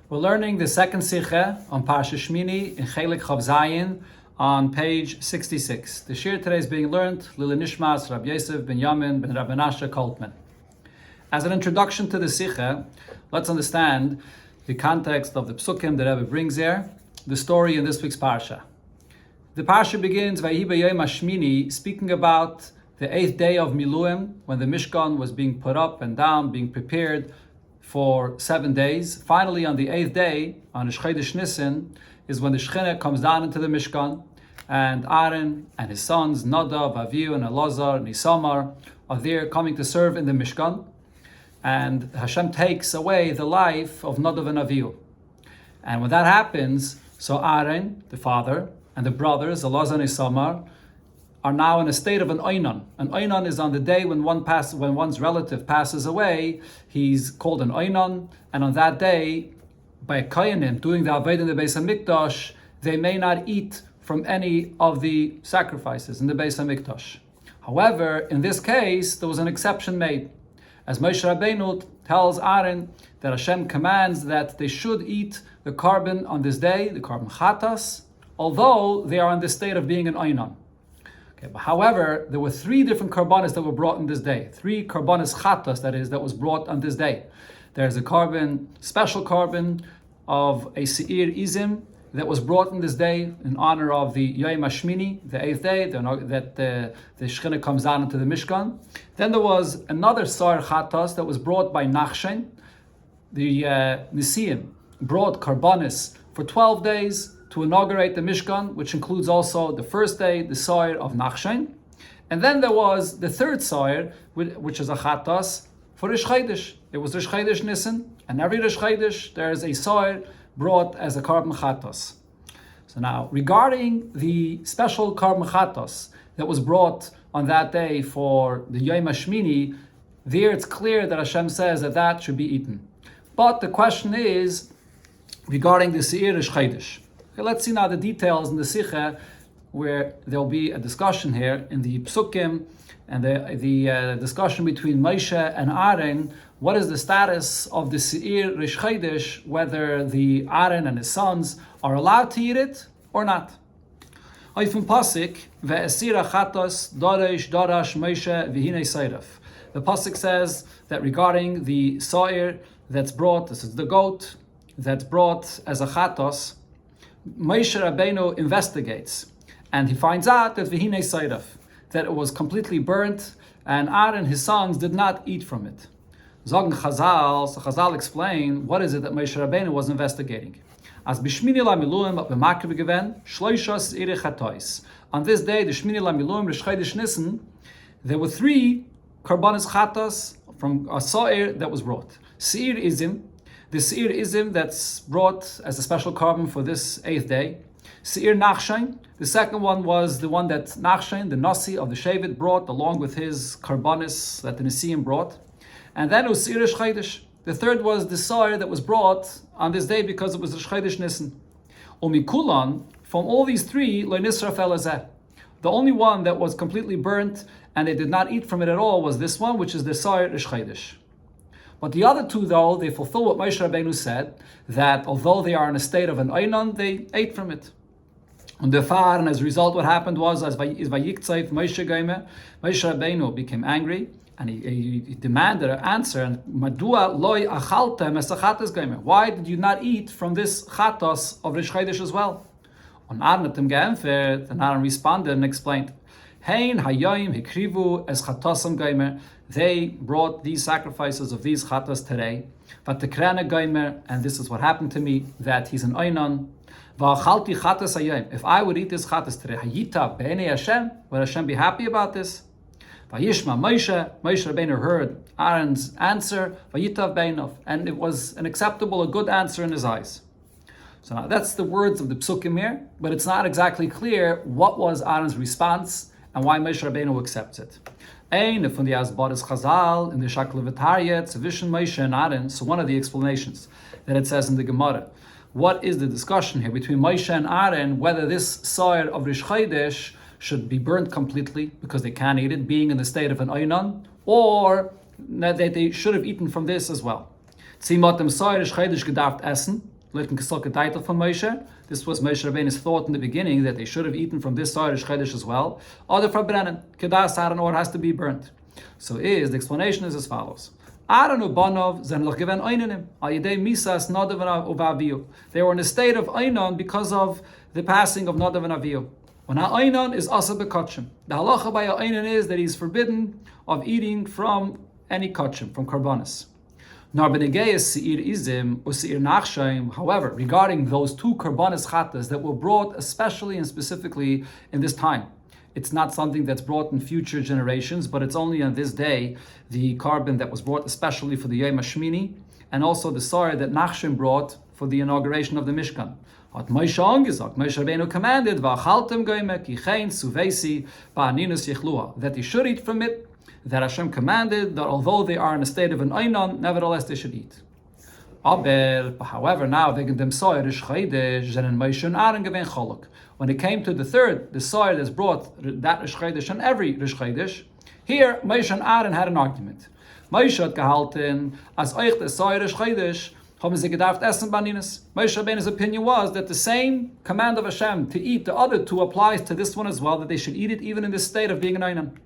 We're learning the second Sikha on Parsha Shmini in Chelek Chav Zayin on page 66. The shir today is being learned Lili Nishmas Rabbi Yosef ben Yamin ben Rabbi Nasha Koltman. As an introduction to the Sikha, let's understand the context of the psukim that Rabbi brings here, the story in this week's Parsha. The Parsha begins Vayi b'yom Shmini, speaking about the 8th day of Miluim, when the Mishkan was being put up and down, being prepared for 7 days. Finally, on the 8th day, on Chodesh Nisan, is when the Shechina comes down into the Mishkan, and Aaron and his sons, Nadav, Avihu, and Elazar, and Isamar, are there coming to serve in the Mishkan. And Hashem takes away the life of Nadav and Avihu. And when that happens, so Aaron, the father, and the brothers, Elazar and Isamar, are now in a state of an oinon. An oinon is on the day when one's relative passes away, he's called an oinon, and on that day, by Koyanim doing the Avodah in the Beis HaMikdash, they may not eat from any of the sacrifices in the Beis HaMikdash. However, in this case, there was an exception made. As Moshe Rabbeinu tells Aaron that Hashem commands that they should eat the carbon on this day, the carbon chatas, although they are in the state of being an oinon. Okay, but however, there were 3 different karbanis that were brought on this day. 3 karbanis chatas, that was brought on this day. There's a special carbon of a seir izim that was brought on this day in honor of the Yom HaShmini, the 8th day, that the Shechina comes down into the Mishkan. Then there was another sar chatas that was brought by Nachshen. The Nisiim brought karbanis for 12 days to inaugurate the Mishkan, which includes also the first day, the Sa'ir of Nachshen. And then there was the 3rd Sa'ir, which is a Chatas, for Rish Chodesh. It was Rish Chodesh Nisan, and every Rish Chodesh there is a Sa'ir brought as a carbon Chatas. So now, regarding the special carbon Chatas that was brought on that day for the Yom HaShmini, there it's clear that Hashem says that should be eaten. But the question is, regarding the Seir Rish Chodesh. Okay, let's see now the details in the Sikha, where there will be a discussion here in the Psukim and the discussion between Moshe and Aaron. What is the status of the Seir Rish Chodesh, whether the Aaron and his sons are allowed to eat it or not? The Pasuk says that regarding the Sa'ir that's brought, this is the goat, that's brought as a Chatos, Moshe Rabbeinu investigates, and he finds out that V'hinei Seiraf, that it was completely burnt, and Aaron and his sons did not eat from it. Zogen Chazal, so Chazal explain what is it that Moshe Rabbeinu was investigating. As b'Shmini lamiluim b'makriv geven shloishas ire chatois. On this day, the Shmini lamiluim Rish Chodesh Nisan, there were 3 karbanis chatas from a sa'ir that was brought. Seir izim, the Seir Izim that's brought as a special carbon for this 8th day. Seir Nachshen, the second one was the one that Nachshen, the Nasi of the Shevet, brought along with his karbanis that the Nisiim brought. And then it was Seir Rish Chodesh. The 3rd was the Sa'ir that was brought on this day because it was Rish Chodesh Nisan. Umikulan, from all these 3, Lo Nisraf Elazeh. The only one that was completely burnt and they did not eat from it at all was this one, which is the Sa'ir Rish Chodesh. But the other 2, though, they fulfill what Moshe Rabbeinu said, that although they are in a state of an oinon, they ate from it. And as a result, what happened was, as Vayiktzayf Moshe Goyme, Moshe Rabbeinu became angry, and he demanded an answer. And Madua loy achaltem es achatas Goyme. Why did you not eat from this chatos of Rish Chodesh as well? And Aaron responded and explained, Hein hayoyim hikrivu es chatosam Goyme. They brought these sacrifices of these chatas today. But the krana Goymer, and this is what happened to me, that he's an oinon. Va'achalti chatas hayom. If I would eat this chatas today, hayita b'nei Hashem, would Hashem be happy about this? Vayishma Moshe Rabbeinu heard Aaron's answer, vayitav b'nov, and it was an acceptable, a good answer in his eyes. So now that's the words of the psukim here, but it's not exactly clear what was Aaron's response and why Moshe Rabbeinu accepts it. Eine von die Asbaris Chazal in the Shaklevatarya Tzavishon Moshe and Aaron. So one of the explanations that it says in the Gemara, what is the discussion here between Moshe and Aaron, whether this Sa'ir of Rish Chodesh should be burnt completely because they can't eat it, being in the state of an oinon, or that they should have eaten from this as well. Sie hat dem Sa'ir Rish Chodesh gedarft essen, Looking at title from Moshe. This was Moshe Rabbeinu's thought in the beginning that they should have eaten from this side of Chodesh as well. Other for Brennen, Kedas Aaron, or has to be burnt. So the explanation is as follows. Aaron ubanov zen loch given einenim ayidei misas nadav and aviyu. They were in a state of einon because of the passing of nadav and aviyu. When einon is asa bekotchim. The halacha by einon is that he's forbidden of eating from any kotchim, from karbanis. However, regarding those two karbanis chatas that were brought especially and specifically in this time, it's not something that's brought in future generations, but it's only on this day, the carbon that was brought especially for the Yom Shmini, and also the sorry that Nachshon brought for the inauguration of the Mishkan. Moshe Rabbeinu commanded that they should eat from it, that Hashem commanded that although they are in a state of an einon, nevertheless they should eat. However, now when it came to the third, the soil that's brought that Rish Chodesh and every Rish Chodesh, here Moshe and Aaron had an argument. Moshe had gehalten, as euch the soil Rish Chodesh, haben sie gedarft essen baninas. Moshe Rabbeinu's opinion was that the same command of Hashem to eat the other two applies to this one as well, that they should eat it even in the state of being an einon.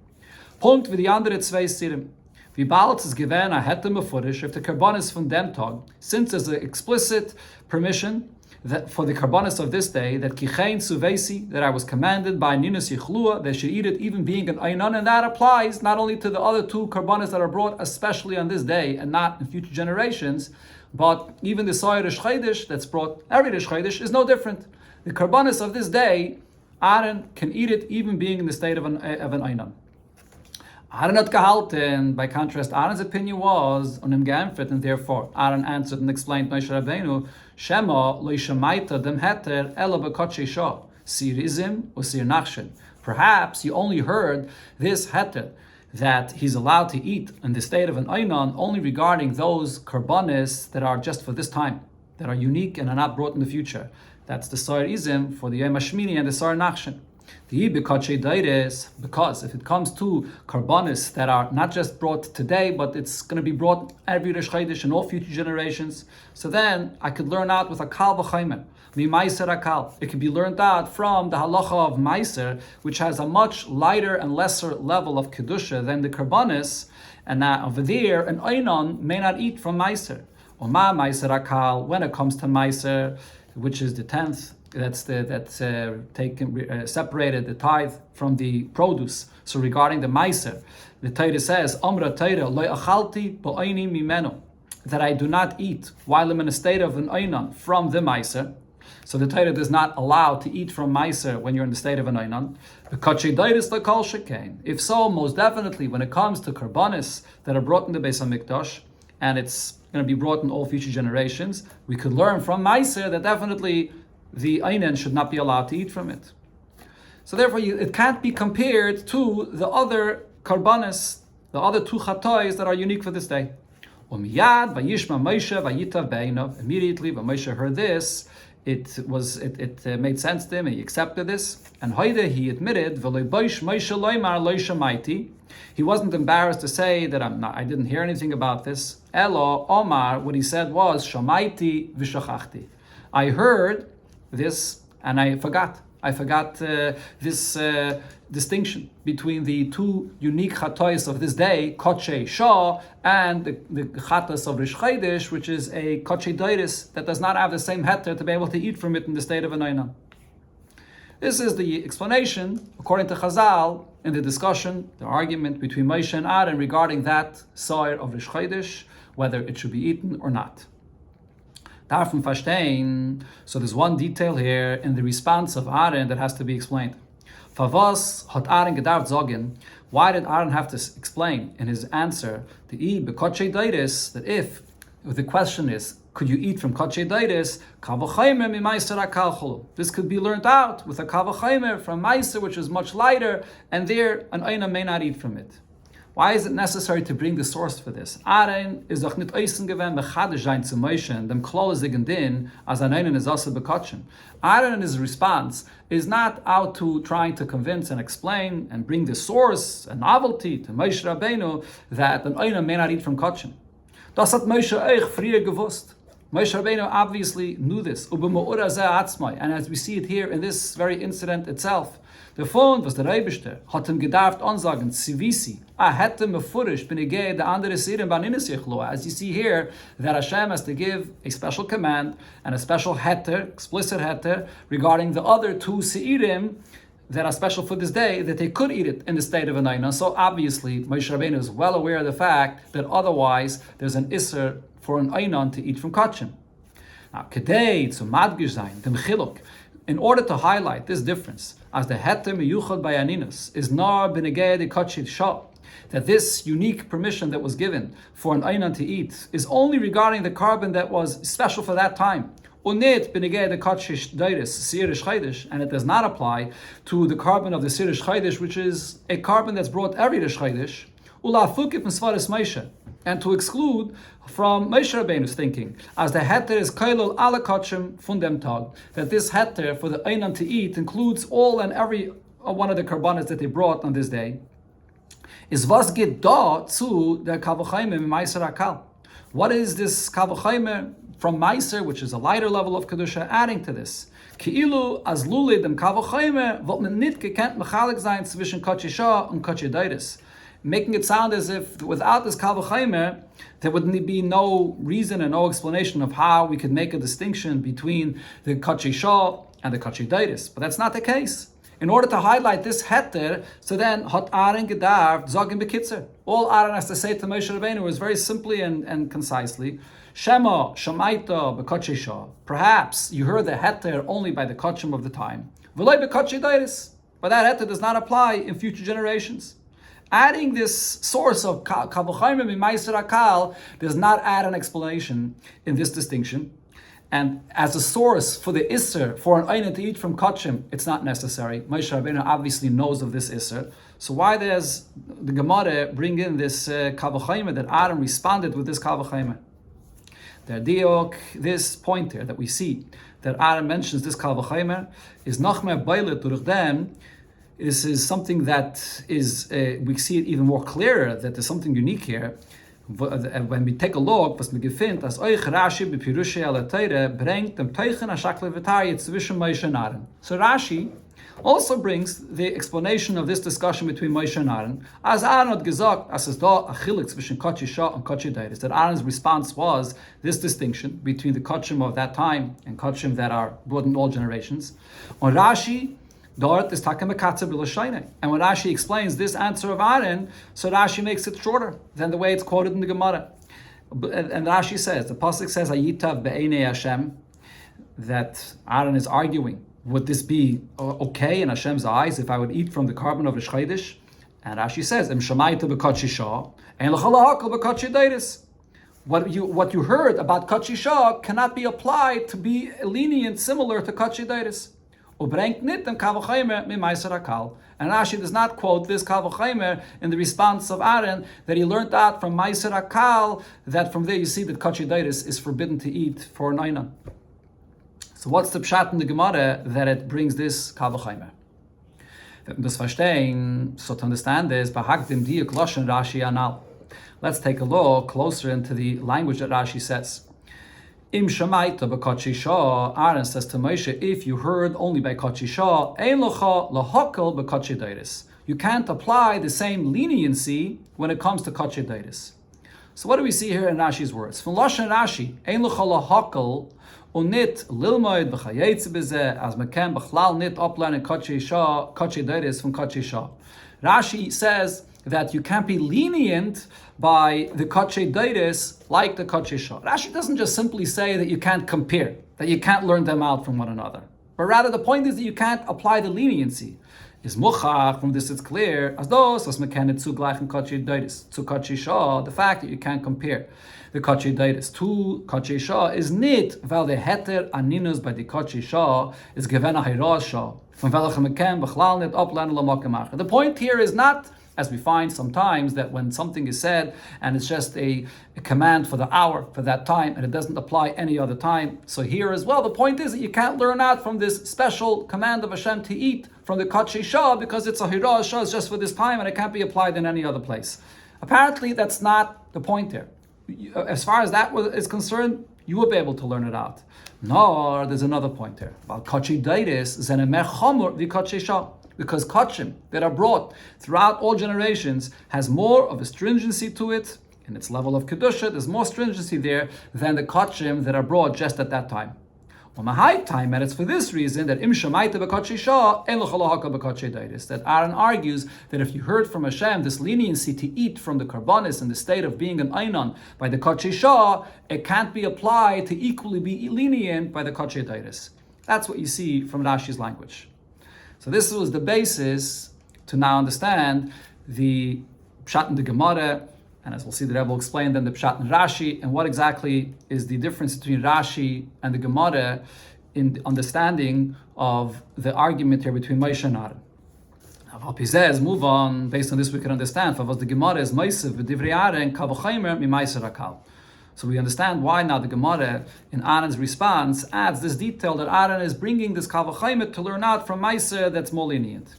Punkt wie die andere zwei Sirim. Wie bald es gewähnt, hätte me furish, if the karbanis from dem Tag, since there's an explicit permission that for the karbanis of this day, that kichein suvesi, that I was commanded by Ninus Yichlua, they should eat it even being an einon, and that applies not only to the other two karbanis that are brought especially on this day and not in future generations, but even the Soyer Rish Chodesh that's brought every Rish Chodesh is no different. The karbanis of this day, Aaron can eat it even being in the state of an einon. Aaron had gehalten. By contrast, Aaron's opinion was on him geämpft, and therefore Aaron answered and explained Moshe Rabbeinu, Shema lo yishamaita dem heter ela b'kotshei shah, sirizim or sir nachshen. Perhaps you only heard this heter, that he's allowed to eat in the state of an einon only regarding those karbanis that are just for this time, that are unique and are not brought in the future. That's the sar izim for the Yom Shmini and the sar nachshen. Because if it comes to karbanis that are not just brought today, but it's going to be brought every Rish Chodesh in all future generations, so then I could learn out with a kal v'chaimer, mi meiser akal. It could be learned out from the halacha of meiser, which has a much lighter and lesser level of kedusha than the karbanis, and that over there an einon may not eat from meiser. Or ma meiser akal, when it comes to meiser, which is the 10th. That's taken separated the tithe from the produce. So regarding the meiser, the Torah says, "Amra Torah lo achalti ba'ayni mimeno," that I do not eat while I'm in a state of an einon from the meiser. So the Torah does not allow to eat from meiser when you're in the state of an einon. If so, most definitely when it comes to karbanis that are brought in the Beis Hamikdash, and it's going to be brought in all future generations, we could learn from meiser that definitely the einon should not be allowed to eat from it. So therefore, it can't be compared to the other karbanis, the other two chatois that are unique for this day. Immediately, when Moshe heard this, it made sense to him, and he accepted this. And he admitted, he wasn't embarrassed to say that I didn't hear anything about this. Elo Omar, what he said was, Shamaiti v'shachachti. I heard this, and I forgot. I forgot this distinction between the two unique chatois of this day, Kotchei Shah, and the chatas of Rish Chodesh, which is a Kotchei Doiris that does not have the same heter to be able to eat from it in the state of an einon. This is the explanation, according to Chazal, in the discussion, the argument between Moshe and Aaron regarding that soir of Rish Chodesh, whether it should be eaten or not. So there's one detail here in the response of Aaron that has to be explained. Favos hat Aaron gedarft sagen. Why did Aaron have to explain in his answer that if the question is, could you eat from kotchei dairis? This could be learned out with a kavachaymer from meiser, which is much lighter, and there an einon may not eat from it. Why is it necessary to bring the source for this? Aaron is doch nicht eisen gewesen bechadish sein zu Moshe, dem klolizigen din as an einon is also bekotchen. Aaron in his response is not out to trying to convince and explain and bring the source, a novelty to Moshe Rabbeinu that an einon may not eat from kotchen. Das hat Moshe euch früher gewusst. Moshe Rabbeinu obviously knew this. And as we see it here in this very incident itself, the phone was the Reibishter, hat ihm gedarft ansagen, Zivisi, hätte mefurish benegeh de andere Sirim baninis yichlo. As you see here, that Hashem has to give a special command and a special heter, explicit heter, regarding the other two Seirim that are special for this day, that they could eat it in the state of an Einan. So obviously, Moshe Rabbeinu is well aware of the fact that otherwise there's an Isser for an Einan to eat from Kachim. Now, Kedei zu Madgish Zayin, dem Chiluk, in order to highlight this difference, as the Heter miyuchad by Aninas is nar benegei de Kachid Shah, that this unique permission that was given for an Einan to eat is only regarding the carbon that was special for that time. Unit benegei de Kachid Dairis, Sirish Chaydish, and it does not apply to the carbon of the Sirish Chaydish, which is a carbon that's brought every Rish Chaydish, Ulafukit Misvaris Moshe, and to exclude from Moshe Rabbeinu's thinking, as the heter is kailol ala kachim fundem tag, that this heter for the einan to eat includes all and every one of the karbanas that they brought on this day, is was geht da zu der kavachayme meiser akal. What is this kavachayme from meiser, which is a lighter level of kedusha, adding to this? Ki'ilu as lule dem kavachayme wat man nit gekent mechalik sein zwischen kachisha und kachidaitis, making it sound as if without this Kal V'Chaimer, there would be no reason and no explanation of how we could make a distinction between the Kachi Shah and the Kachi Daitis. But that's not the case. In order to highlight this heter, so then Hot Aaron Gedarv Zogin Bekitzer. All Aaron has to say to Moshe Rabbeinu is very simply and concisely, Shema, Shamaita, Bekachi Shah. Perhaps you heard the heter only by the Kachim of the time. V'loi Bekachi Daitis. But that heter does not apply in future generations. Adding this source of Kavachayim in Meiser Akal does not add an explanation in this distinction. And as a source for the Isser, for an Einan to eat from Kachim, it's not necessary. Moshe Rabbeinu obviously knows of this Isser. So why does the Gemara bring in this Kavachayim that Aaron responded with this Kavachayim? The diok, this point here that we see, that Aaron mentions this Kavachayim, is Nachmer Bailet durch dem. This is something that is, we see it even more clearer, that there's something unique here. When we take a look, was mir gefindt, as euch Rashi bepirushe ala teire bringt dem teichen ashakle v'tayit zwischen Moshe and Aaron. So Rashi also brings the explanation of this discussion between Moshe and Aaron, as Aaron had gesagt, as es da a chilik zwischen Kachi Shah and Kachi Daitis, that Aaron's response was this distinction between the Kachim of that time and Kachim that are brought in all generations. On Rashi, Dort is takem bekatzer b'lashaynei. And when Rashi explains this answer of Aaron, so Rashi makes it shorter than the way it's quoted in the Gemara. And Rashi says, the pasuk says, "Ayitav be'enei Hashem," that Aaron is arguing, would this be okay in Hashem's eyes if I would eat from the carbon of the shchaydish? And Rashi says, "Em shamaita b'katshi shah, ein l'chalahakal b'katshi deiris." What you heard about Kachi Shah cannot be applied to be lenient, similar to Kachi Daitis. And Rashi does not quote this Kal V'Chaimer in the response of Aaron that he learned out from Meiser Akal, that from there you see that Kachi Daitis is forbidden to eat for an Einan. So what's the pshat in the Gemara that it brings this Kal V'Chaimer? So to understand this, Rashi anal. Let's take a look closer into the language that Rashi says. Im shamaita b'kachi shah, Aaron says to Moshe, if you heard only by kachi shah, ein locha lahakal b'kachi daitis. You can't apply the same leniency when it comes to kachi daitis. So what do we see here in Rashi's words? From Lashon Rashi, ein locha lahakal unit lilmoid b'chayetz b'zeh as meken b'chlal nit uplan in kachi shah, kachi daitis from kachi shah. Rashi says that you can't be lenient by the Kache Daitis like the Kache Shah. Rashi doesn't just simply say that you can't compare, that you can't learn them out from one another. But rather the point is that you can't apply the leniency. Is muchach, from this it's clear, as those as mekanet zu gleichen Kache Daitis, zu Kache Shah, the fact that you can't compare the Kache Daitis to Kache Shah is nit, weil the heter aninus by the Kache Shah is given a Hiraz Shah, from welchem meken bechlal nit uplan l'makemacher. The point here is not, as we find sometimes, that when something is said and it's just a command for the hour, for that time, and it doesn't apply any other time. So here as well, the point is that you can't learn out from this special command of Hashem to eat from the Kachi Shah because it's a Hiraz Shah, it's just for this time and it can't be applied in any other place. Apparently that's not the point there. As far as that is concerned, you will be able to learn it out. Nor, there's another point there. Because kachim that are brought throughout all generations has more of a stringency to it in its level of kedusha. There's more stringency there than the kachim that are brought just at that time. On a high time, and it's for this reason that that Aaron argues that if you heard from Hashem this leniency to eat from the karbanis in the state of being an einon by the kachisha, it can't be applied to equally be lenient by the kachidaitis. That's what you see from Rashi's language. So this was the basis to now understand the pshat in the Gemara, and as we'll see, the Rebbe will explain then the pshat in Rashi, and what exactly is the difference between Rashi and the Gemara in the understanding of the argument here between Moshe and Aaron. Now, says, move on. Based on this, we can understand. For the Gemara is Moshe v'divrei Aaron kavachaymer mi'maiser hakal. So we understand why now the Gemara in Aaron's response adds this detail that Aaron is bringing this kavachaymer to learn out from Maiser that's more lenient.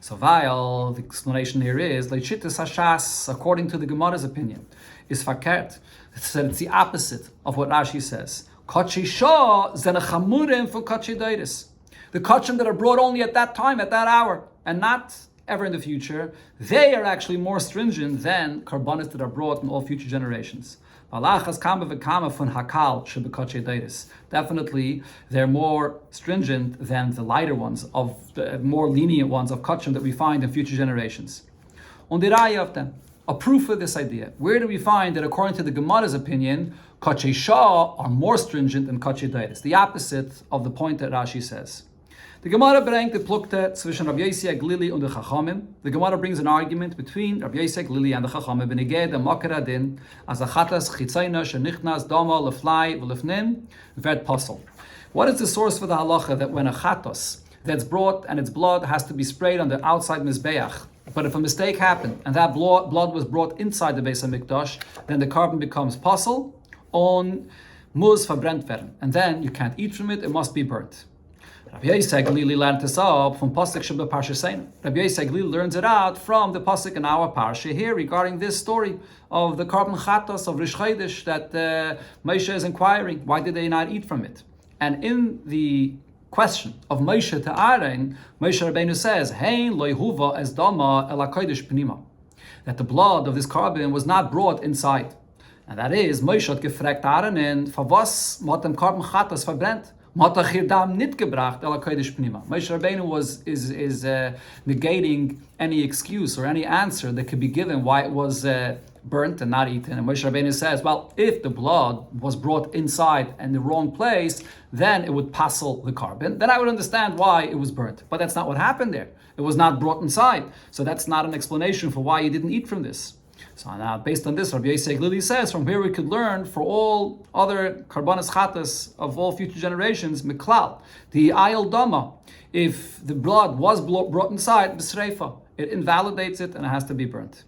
So while the explanation here is Leichitis Hashas, according to the Gemara's opinion, is fakert. It's that it's the opposite of what Rashi says. Kachi Shah zenachamurim for kachi dairis. The kachim that are brought only at that time, at that hour, and not ever in the future, they are actually more stringent than karbanis that are brought in all future generations. Definitely, they're more stringent than the lighter ones, of the more lenient ones of kachim that we find in future generations. On the raya of them, a proof of this idea. Where do we find that according to the Gemara's opinion, kachei shah are more stringent than kachei dairis? The opposite of the point that Rashi says. The Gemara bringt the plukte zwischen Rabbi Yosef Glili und the Chachamim. The Gemara brings an argument between Rabbi Yosef Glili and the Chachamim beneged the makar din as a chatas chitzayna shenichnas dama leflai v'lefnin v'ed pasol. What is the source for the halacha that when a chatos that's brought and its blood has to be sprayed on the outside mizbeach, but if a mistake happened and that blood was brought inside the Beis HaMikdash, then the carbon becomes pasol on muz verbrennt werden, and then you can't eat from it; it must be burnt. Rabbi Yosef Glili learned this up from pasuk Shabbat Parsha Seinu. Rabbi Yosef Glili learns it out from the pasuk in our parsha here regarding this story of the carbon chatos of Rish Chodesh that Moshe is inquiring. Why did they not eat from it? And in the question of Moshe to Aaron, Moshe Rabbeinu says, "Hein lo yehuva es dama el hakodesh pnima," that the blood of this carbon was not brought inside, and that is Moshe had gefragt Aaron, and for was hat dem carbon chatos verbrennt. Moshe Rabbeinu is negating any excuse or any answer that could be given why it was burnt and not eaten. And Moshe Rabbeinu says, well, if the blood was brought inside in the wrong place, then it would passel the carbon. Then I would understand why it was burnt. But that's not what happened there. It was not brought inside. So that's not an explanation for why you didn't eat from this. So now, based on this, Rabbi Yosef Glili says, from here we could learn for all other karbanas chatas of all future generations, miklal, the ayel dama, if the blood was brought inside, b'sreifa, it invalidates it and it has to be burnt.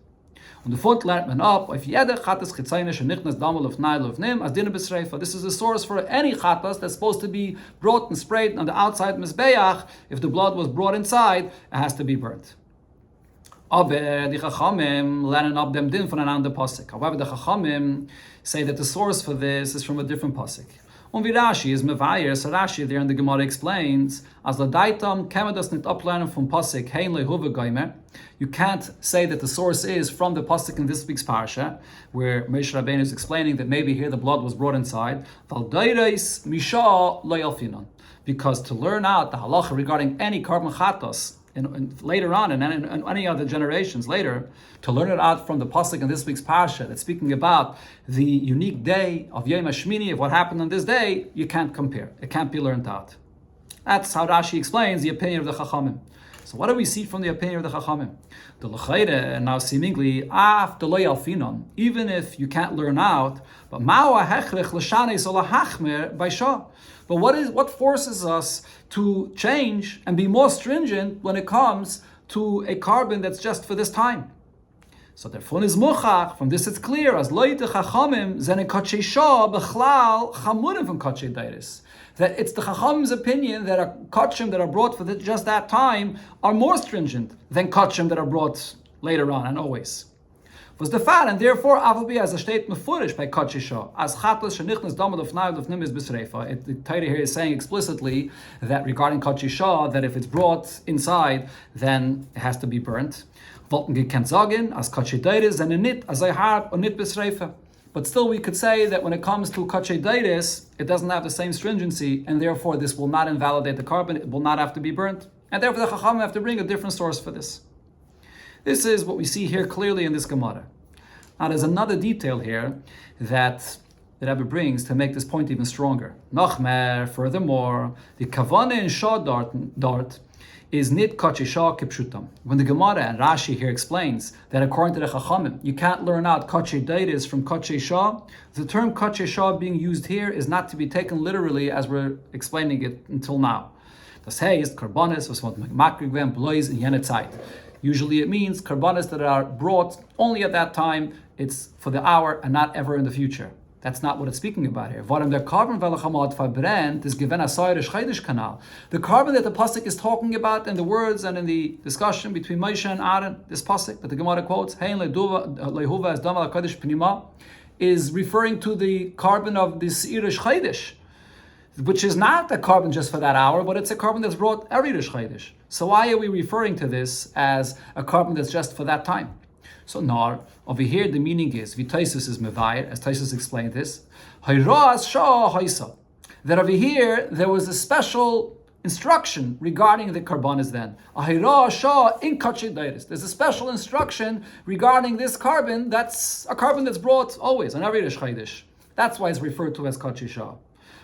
Und davon lernt man ab, if jeder chatas chitzayne shenichnas dama lefnai lefnim, as dinner b'sreifa. This is the source for any chatas that's supposed to be brought and sprayed on the outside mizbeach. If the blood was brought inside, it has to be burnt. Aber the Chachamim learn up them din from another pasuk. However, the Chachamim say that the source for this is from a different pasuk. Und wie Rashi is mevayer, so Rashi there in the Gemara explains, as ladaitam kemedas nit uplernen from pasuk hein lehuva gaimer. You can't say that the source is from the pasuk in this week's parsha, where Moshe Rabbeinu is explaining that maybe here the blood was brought inside. Valdeireis misha loyalfinon, because to learn out the halacha regarding any carbon chatos. And later on, and in any other generations later, to learn it out from the pasuk in this week's parsha that's speaking about the unique day of Yom Shmini, of what happened on this day, you can't compare. It can't be learned out. That's how Rashi explains the opinion of the Chachamim. So what do we see from the opinion of the Chachamim? The L'chayre, now seemingly, af the loy alfinon, even if you can't learn out, but ma'u hechrech l'shanes or l'hachmer by shah. But what forces us to change and be more stringent when it comes to a carbon that's just for this time? So therefore is muchach. From this it's clear as loyte chachamim zene kachei shah bechlal chamurim from kachei dairis. That it's the chachamim's opinion that a kachim that are brought for just that time are more stringent than kachim that are brought later on and always. was the Fall, and therefore Avabi as a state mefurish by Kachisha as Chatlas shenichnas damad of naud of nimis bisreifa. The Torah here is saying explicitly that regarding Kachisha, that if it's brought inside, then it has to be burnt. Wollten gekent sagen as Kachidaitis and a nit as I harp or nit bisreifa. But still, we could say that when it comes to Kachidaitis, it doesn't have the same stringency, and therefore this will not invalidate the carbon. It will not have to be burnt, and therefore the Chacham have to bring a different source for this. This is what we see here clearly in this Gemara. Now, there's another detail here that the Rabbi brings to make this point even stronger. Nachmer, furthermore, the Kavane in Shah dart is nit kachisha kipshutam. When the Gemara and Rashi here explains that according to the Chachamim, you can't learn out kachidaitis from kachisha, the term kachisha being used here is not to be taken literally as we're explaining it until now. Das heißt, karbonis was what makrigvem blois in jener Zeit. Usually it means karbanis that are brought only at that time, it's for the hour and not ever in the future. That's not what it's speaking about here. The carbon that the pasuk is talking about in the words and in the discussion between Moshe and Aaron, this pasuk that the Gemara quotes, is referring to the carbon of the Seirish Chaydish, which is not a carbon just for that hour, but it's a carbon that's brought every Rish Chaydish. So why are we referring to this as a carbon that's just for that time? So nar, over here the meaning is, Vitaisus is mevayir, as Taisus explained this, that over here there was a special instruction regarding the karbanis then. There's a special instruction regarding this carbon, that's a carbon that's brought always, on every Rish Chaydish. That's why it's referred to as Kachisha.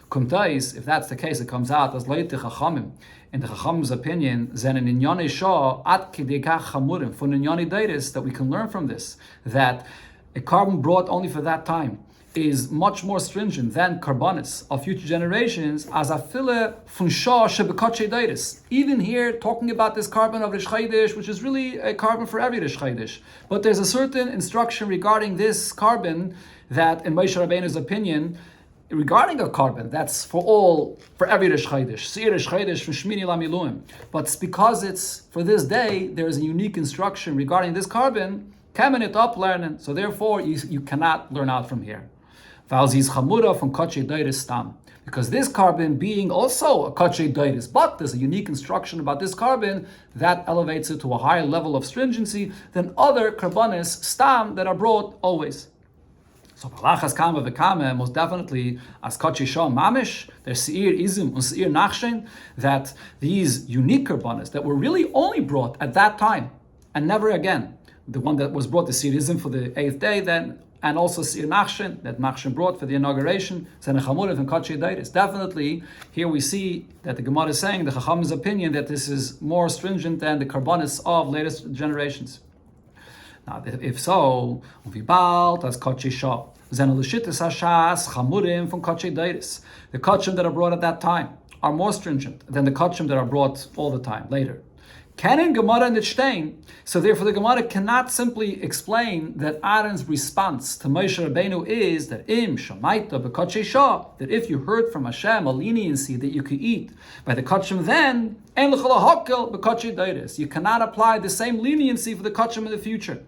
Kumtais, if that's the case, it comes out as Leite Chachamim. In the Chachamim's opinion, Zen in Inyani Shah, At Kidekach Chamurim, for Inyani Deiris, that we can learn from this, that a carbon brought only for that time is much more stringent than carbonis of future generations, as Afile Funshah Shebekache Deiris. Even here, talking about this carbon of Rish Chaydish, which is really a carbon for every Rish Chaydish. But there's a certain instruction regarding this carbon that, in Moshe Rabbeinu's opinion, regarding a carbon that's for every Rish Chaydish, Seir Rish Chaydish from Shmini Lamiluim. But because it's for this day, there is a unique instruction regarding this carbon, kamen it up learning. So therefore, you cannot learn out from here. Valziz Chamura from Kache Deiris Stam. Because this carbon being also a Kache Deiris, but there's a unique instruction about this carbon that elevates it to a higher level of stringency than other karbanis Stam that are brought always. So Palachas Kama V'Kama, most definitely as Kachisha Mamish, there's Seir Izim and Seir Nachshen, that these unique karbanis that were really only brought at that time and never again. The one that was brought, the Seir Izim for the 8th day, then, and also Seir Nachshen, that Nachshen brought for the inauguration, Zenechamurev and Kachay Dairis. Definitely, here we see that the Gemara is saying, the Chacham's opinion, that this is more stringent than the karbanis of latest generations. Now, if so, uvibalt as kachisha, zenalishitis hashas chamurim from kachay dairis. The kachim that are brought at that time are more stringent than the kachim that are brought all the time later. Canon Gemara nitstein. So therefore, the Gemara cannot simply explain that Aaron's response to Moshe Rabbeinu is that im shamaita b'kachisha, that if you heard from Hashem a leniency that you could eat by the kachim, then ein l'chol hakel b'kachay dairis. You cannot apply the same leniency for the kachim in the future.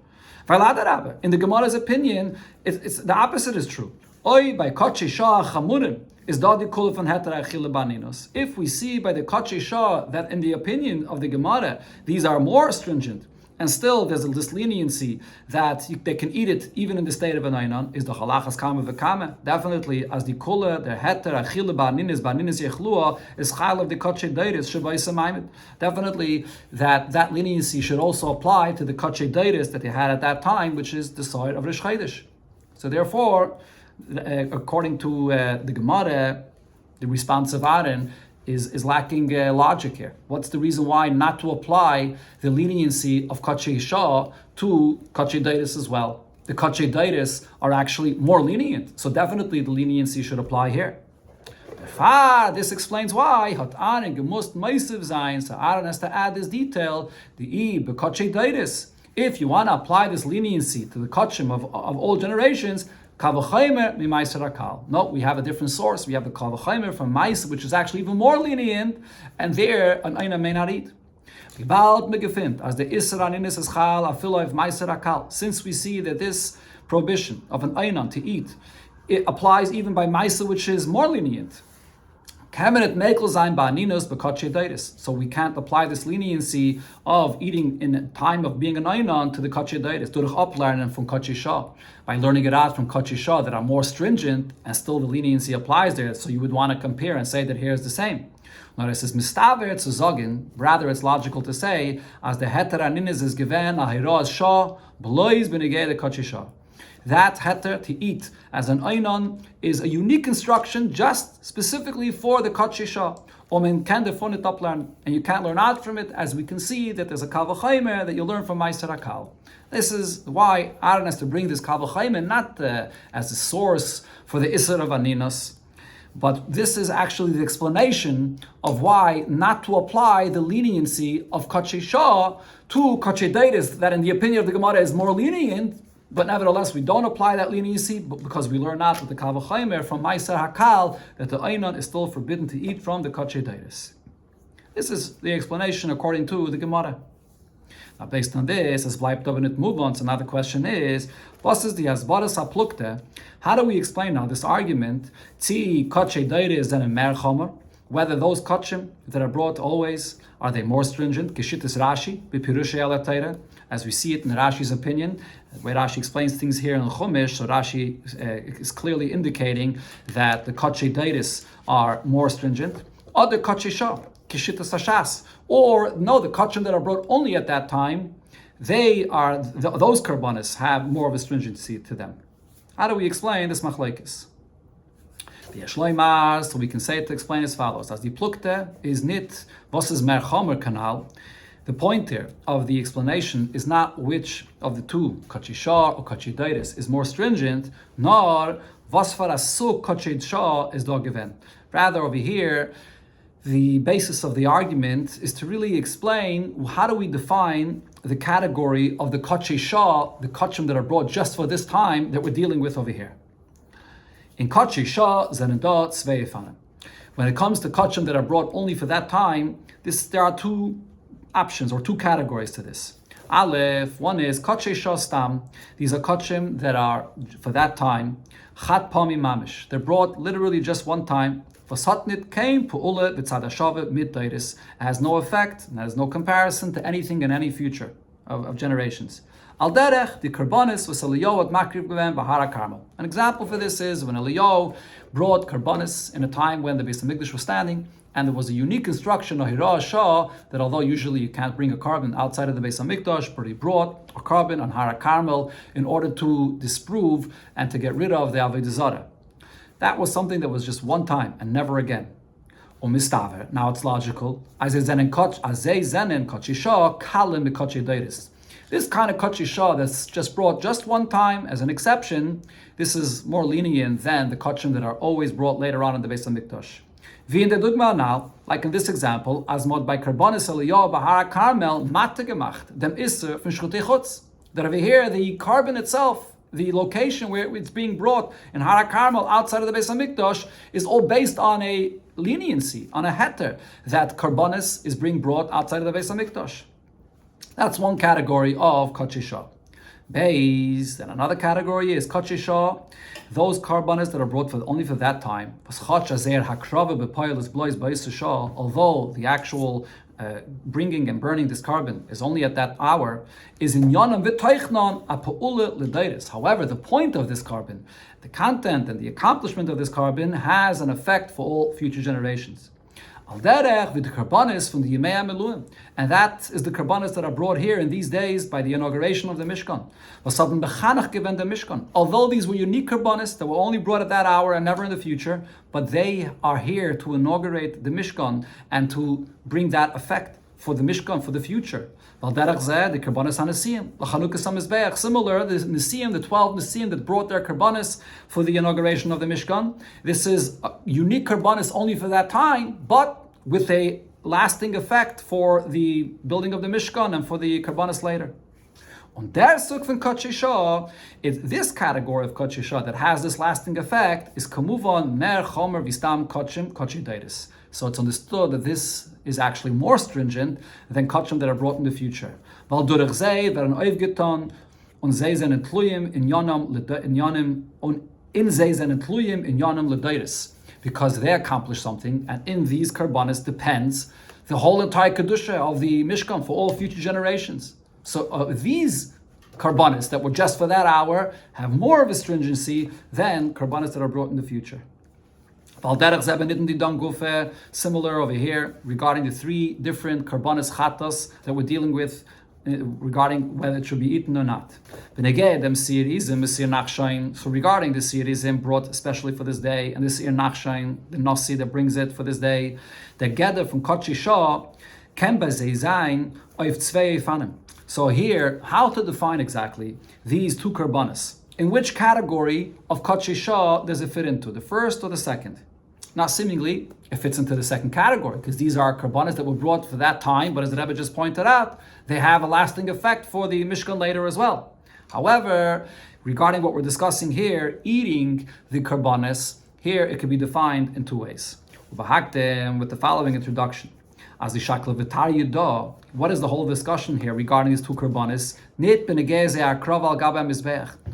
In the Gemara's opinion, it's the opposite is true. Oy by kachisha chamurim is dadi kula von heter achille baninos. If we see by the kachisha that in the opinion of the Gemara, these are more stringent, and still there's this leniency that they can eat it even in the state of an aynan, is the halachas kama v'kama. Definitely, as the kula, the heter achille baninis yechlua is chal of the kachay deiris shabayis maimed. Definitely, that leniency should also apply to the kachay deiris that they had at that time, which is the side of Rish Chaydish. So therefore, according to the Gemara, the response of Aaron is lacking logic here. What's the reason why not to apply the leniency of Kachay Shah to Kachay Dairis as well? The Kachay Dairis are actually more lenient, so definitely the leniency should apply here. This explains why Aaron so Aaron has to add this detail, the Kachay Dairis. If you want to apply this leniency to the Kachim of all generations, no, we have a different source. We have the Kal V'chaimer from Mais, which is actually even more lenient, and there an Aina may not eat. Since we see that this prohibition of an einon to eat, it applies even by Maisa, which is more lenient. So we can't apply this leniency of eating in the time of being an einon to the kachidaitis, durch uplernen from kachisha, by learning it out from kachisha that are more stringent, and still the leniency applies there. So you would want to compare and say that here is the same. Notice it's mistaver to zogin. Rather, it's logical to say as the heter aninis is given ahiraz shah blois benegay the kachisha. That heter to eat as an einon is a unique instruction just specifically for the kachisha. And you can't learn out from it, as we can see that there's a kal v'chaimer that you learn from Meiser HaKal. This is why Aaron has to bring this kal v'chaimer not as a source for the Isser of Aninos, but this is actually the explanation of why not to apply the leniency of kachisha to kachidaitis, that in the opinion of the Gemara is more lenient. But nevertheless, we don't apply that leniency because we learn out with the kal v'chaimer from Meiser HaKal that the einon is still forbidden to eat from the kachidaitis. This is the explanation according to the Gemara. Now, based on this, as bleibt aber nicht move on. So now the question is, was is the asbaras haplukte? How do we explain now this argument? Tzi kachidaitis than a mer chomer. Whether those kachim that are brought always are they more stringent? Geshitas Rashi b'pirushei ala Torah, as we see it in Rashi's opinion. The way Rashi explains things here in the Chumash, so Rashi is clearly indicating that the kachidaitis are more stringent. Other kachisha, kishitas hashas, or no, the kachim that are brought only at that time, they are those karbanis have more of a stringency to them. How do we explain this machlekes? The Yeshloimar, so we can say it to explain as follows: as the plukte is nit was is mer chomer kanal. The point here of the explanation is not which of the two, kachisha or kachidaitis, is more stringent, nor was for asuk kachisha is dog given. Rather, over here, the basis of the argument is to really explain how do we define the category of the kachisha, the kachim that are brought just for this time that we're dealing with over here. In kachisha zenedot sveifanim. When it comes to kachim that are brought only for that time, there are two options or two categories to this. Aleph, one is kachei stam. These are kachim that are for that time. Chat pami mamish. They're brought literally just one time. Vasatnit came pu'ule b'tzadashave mid-dairis. Has no effect and has no comparison to anything in any future of generations. Al derech the karbanis was Eliyahu at makriv geven b'hara Carmel. An example for this is when Eliyahu brought karbanis in a time when the Beis Hamikdash was standing. And there was a unique instruction of Hira Shah that although usually you can't bring a carbon outside of the Beis Hamikdash, but he brought a carbon on Hara Carmel in order to disprove and to get rid of the Avodah Zarah. That was something that was just one time and never again. Umistaver. Now it's logical. This kind of kachisha that's just brought just one time as an exception, this is more lenient than the kachim that are always brought later on in the Beis Hamikdash. Wie in der Dugma now, like in this example, as mod by Karbanis Eliyahu Bahara Carmel Matte gemacht, dem Isser von Shchutei Chutz. That over here, the carbon itself, the location where it's being brought in Hara Carmel outside of the Beis Hamikdash, is all based on a leniency, on a heter, that Karbanis is being brought outside of the Beis Hamikdash. That's one category of kachisha. Beis, then another category is kachisha, those karbanis that are brought only for that time. Although the actual bringing and burning this carbon is only at that hour, is in yanam v'toichnan apa'ule l'deiris. However, the point of this carbon, the content and the accomplishment of this carbon has an effect for all future generations. Al derech with the karbanis from the Yemei HaMiluim, and that is the karbanis that are brought here in these days by the inauguration of the Mishkan. Vasaben bechanach given the Mishkan. Although these were unique karbanis that were only brought at that hour and never in the future, but they are here to inaugurate the Mishkan and to bring that effect for the Mishkan for the future. Al derech zeh the karbanis hanesiim lachanukas hamizbeach. Similar, the nesiim, the 12 nesiim that brought their karbanis for the inauguration of the Mishkan. This is a unique karbanis only for that time, but with a lasting effect for the building of the Mishkan and for the karbanis later. Und der Suk von Kodesh Shah, this category of Kodesh Shah that has this lasting effect is Kamuvan Mer Chomer Vistam Kodshim Kodshidaitis. So it's understood that this is actually more stringent than Kodshim that are brought in the future. Weil durch sie werden aufgetan und sie sind entluyim in Yonim und in sie sind entluyim in Yonim Ledaitis. Because they accomplish something, and in these karbanis depends the whole entire kedusha of the Mishkan for all future generations. So these karbanis that were just for that hour have more of a stringency than karbanis that are brought in the future. Similar over here regarding the three different karbanis chatas that we're dealing with regarding whether it should be eaten or not. So regarding the sirizim brought especially for this day, and the sir nachshain, the nasi that brings it for this day, the gather from Kodesh Shah can zayin of tzvei fanim. So here, how to define exactly these two karbanis? In which category of Kodesh Shah does it fit into, the first or the second? Now, seemingly, it fits into the second category, because these are karbanis that were brought for that time, but as the Rebbe just pointed out, they have a lasting effect for the Mishkan later as well. However, regarding what we're discussing here, eating the karbanis, here it can be defined in two ways. With the following introduction. As the shakla v'tar yudah, what is the whole discussion here regarding these two karbanis?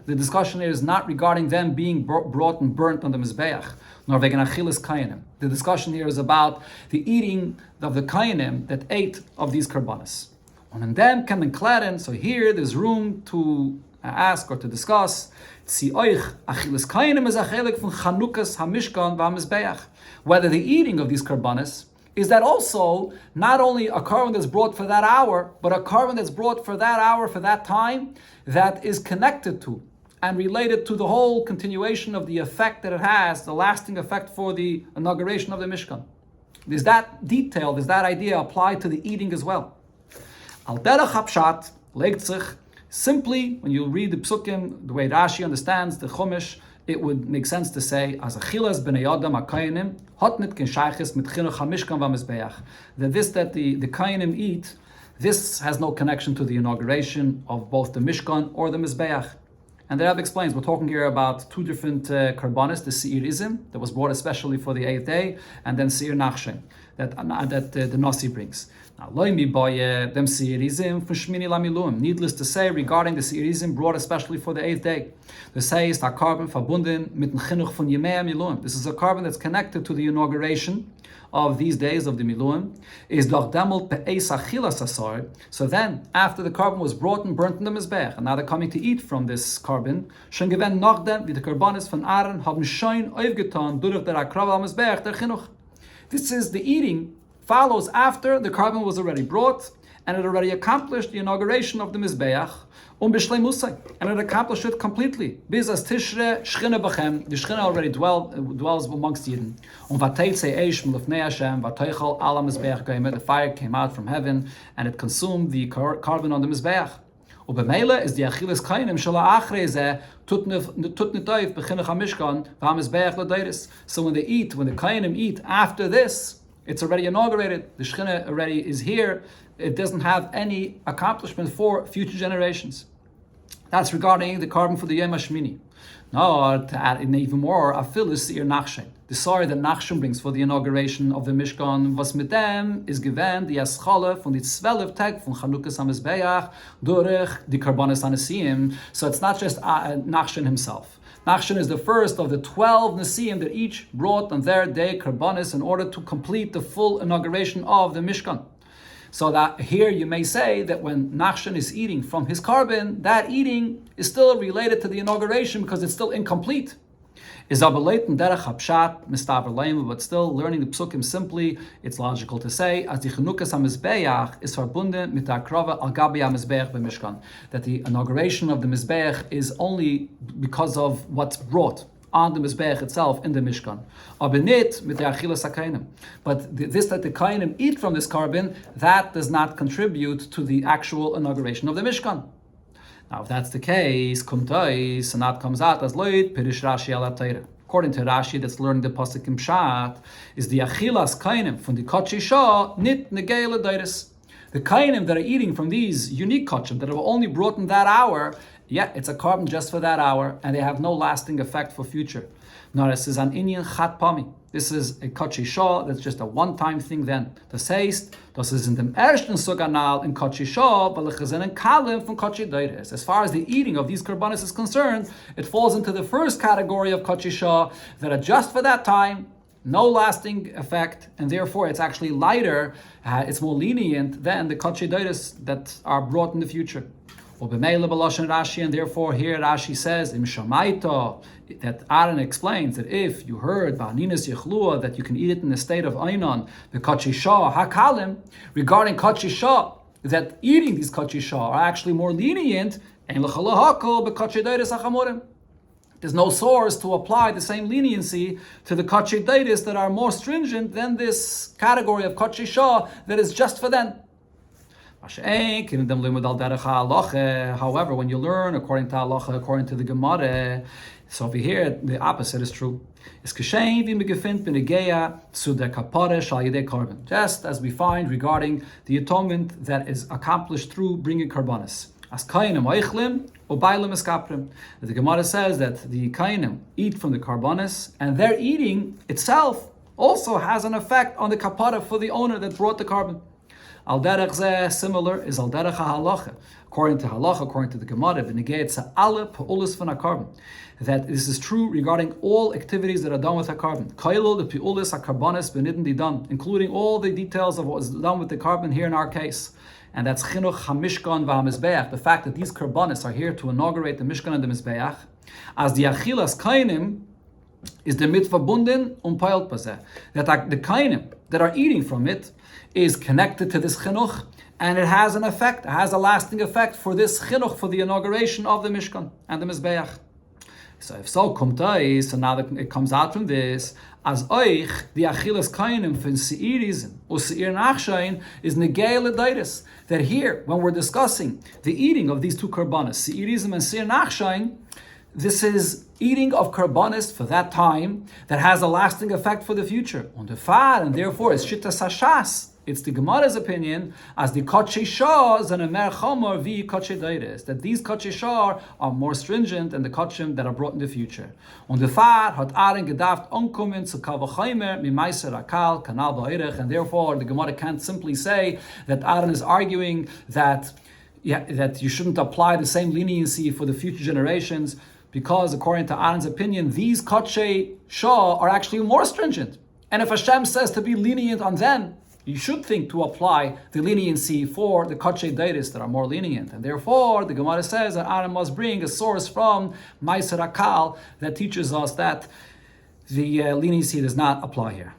The discussion here is not regarding them being brought and burnt on the mizbeach, nor vegan achilas kayanim. The discussion here is about the eating of the kayanim that ate of these karbanis. And in them can klaren. So here there's room to ask or to discuss. Whether the eating of these karbanis is that also not only a carbon that's brought for that hour, but a carbon that's brought for that hour, for that time, that is connected to and related to the whole continuation of the effect that it has, the lasting effect for the inauguration of the Mishkan. Does that detail, does that idea apply to the eating as well? Al derech hapshat legt sich, simply, when you read the psukim, the way Rashi understands the Chumash, it would make sense to say, as achilas b'nei adam ha'kayanim, hot nit ken shayches mit chinuch ha'mishkan v'mizbeach. That this that the kayanim eat, this has no connection to the inauguration of both the Mishkan or the Mizbeach. And the Rabbi explains, we're talking here about two different karbanis, the seirizim, that was brought especially for the 8th day, and then seir nachshem, that the Nasi brings. Now, loimi boye them seirizim for Shmini lamilum. Needless to say, regarding the seirizim brought especially for the 8th day, the say is that carbon verbunden mit dem chinuch von yemei milum. This is a carbon that's connected to the inauguration of these days of the Miluim, is doch demol pe'eis achilas asar. So then, after the carbon was brought and burnt in the Mizbech, and now they're coming to eat from this carbon, schon gewen noch dem, wie the karbanis von Aaron haben schon aufgetan durch der Akrav al Mizbech, der Chinuch. This is the eating follows after the carbon was already brought, and it already accomplished the inauguration of the Mizbeach, and it accomplished it completely. Bis as Tishre Shchina b'chem, the Shchina already dwells amongst Yidden. The fire came out from heaven, and it consumed the carbon on the Mizbeach. Ubemele is the achilas kainim shala achreze tut nitoyv b'chinuch hamishkan v'hamizbeach l'deiris. So when the kainim eat after this, it's already inaugurated. The Shechina already is here. It doesn't have any accomplishment for future generations. That's regarding the carbon for the Yom HaShmini. Now, to add in even more, afil is seir nachshem. The sorry that Nachshon brings for the inauguration of the Mishkan, was mit dem is given the Eschale von die 12 Tag von Chanukas HaMizbeach durch die Karbanis HaNesiim. So it's not just Nachshon himself. Nachshon is the first of the 12 Nesiim that each brought on their day Karbanis in order to complete the full inauguration of the Mishkan. So that here you may say that when Nachshon is eating from his carbon, that eating is still related to the inauguration because it's still incomplete. Is abeleiten derech hapshat mistaver leim, but still learning the psukim simply, it's logical to say as the chenukas hamizbeach is verbunden mit der akrava al gabi hamizbeach b'mishkan, that the inauguration of the mizbeach is only because of what's brought on the mizbeach itself in the Mishkan. Abenit mit der achilas hakainim. But this that the kainim eat from this carbon, that does not contribute to the actual inauguration of the Mishkan. Now, if that's the case, kumtais, and that comes out as loit pirish Rashi ala Torah. According to Rashi, that's learning the pasuk im Pshat, is the achilas kainim from the Kodesh Shah nit negei l'deiris. The kainim that are eating from these unique kachim that are only brought in that hour, yeah, it's a carbon just for that hour, and they have no lasting effect for future. No, this is an inyan chat pami. This is a kachi shah that's just a one-time thing then. Das heißt, das ist in dem ersten Soganal in kachi shah, weil es in kalim from kachi deires. As far as the eating of these karbanis is concerned, it falls into the first category of kachi shah that are just for that time, no lasting effect, and therefore it's actually lighter, it's more lenient than the kachi deires that are brought in the future. And therefore here Rashi says, Im Shamaita, that Aaron explains that if you heard Ba'aninas Yechlua, that you can eat it in the state of Einon, the Kachi Shah, Hakalim, regarding Kachi Shah, that eating these Kachi Shah are actually more lenient, there's no source to apply the same leniency to the Kachi Deitis that are more stringent than this category of Kachi Shah that is just for them. However, when you learn according to halacha, according to the Gemara, so over here the opposite is true. Just as we find regarding the atonement that is accomplished through bringing karbanis. The Gemara says that the kainim eat from the karbanis, and their eating itself also has an effect on the kapara for the owner that brought the carbon. Al derech zeh, similar is al derech halacha. According to halacha, according to the Gemara, v'negei alle peulis von carbon. That this is true regarding all activities that are done with a carbon. Kailo the peulis karbanis benidin done, including all the details of what was done with the carbon here in our case. And that's chinuch hamishkan v'hamizbeach, the fact that these karbanis are here to inaugurate the mishkan and the mizbeach. As the achilas kainim is the mitzvah bundin peilt bazeh, that the kainim that are eating from it is connected to this chinuch, and it has an effect, it has a lasting effect for this chinuch, for the inauguration of the Mishkan and the Mizbeach. So if so, so now that it comes out from this, as oich, the achilas kainim from seirizim or seir nachshain is negei ledaitis, that here, when we're discussing the eating of these two karbanis, seirizim and seir nachshain, this is eating of karbanis for that time that has a lasting effect for the future. On the far, and therefore it's shittas hashas. It's the Gemara's opinion as the kachi shah and a mer chamor vi kachi deiris, that these kachi shah are more stringent than the kachim that are brought in the future. On the far hat Aaron gedaft onkommen zu kavachaimer mi meiser akal kanal ba'irech, and therefore the Gemara can't simply say that Aaron is arguing that that you shouldn't apply the same leniency for the future generations, because according to Aaron's opinion, these kachi shah are actually more stringent. And if Hashem says to be lenient on them, you should think to apply the leniency for the kachi deitis that are more lenient. And therefore, the Gemara says that Aaron must bring a source from Meiser Akal that teaches us that the leniency does not apply here.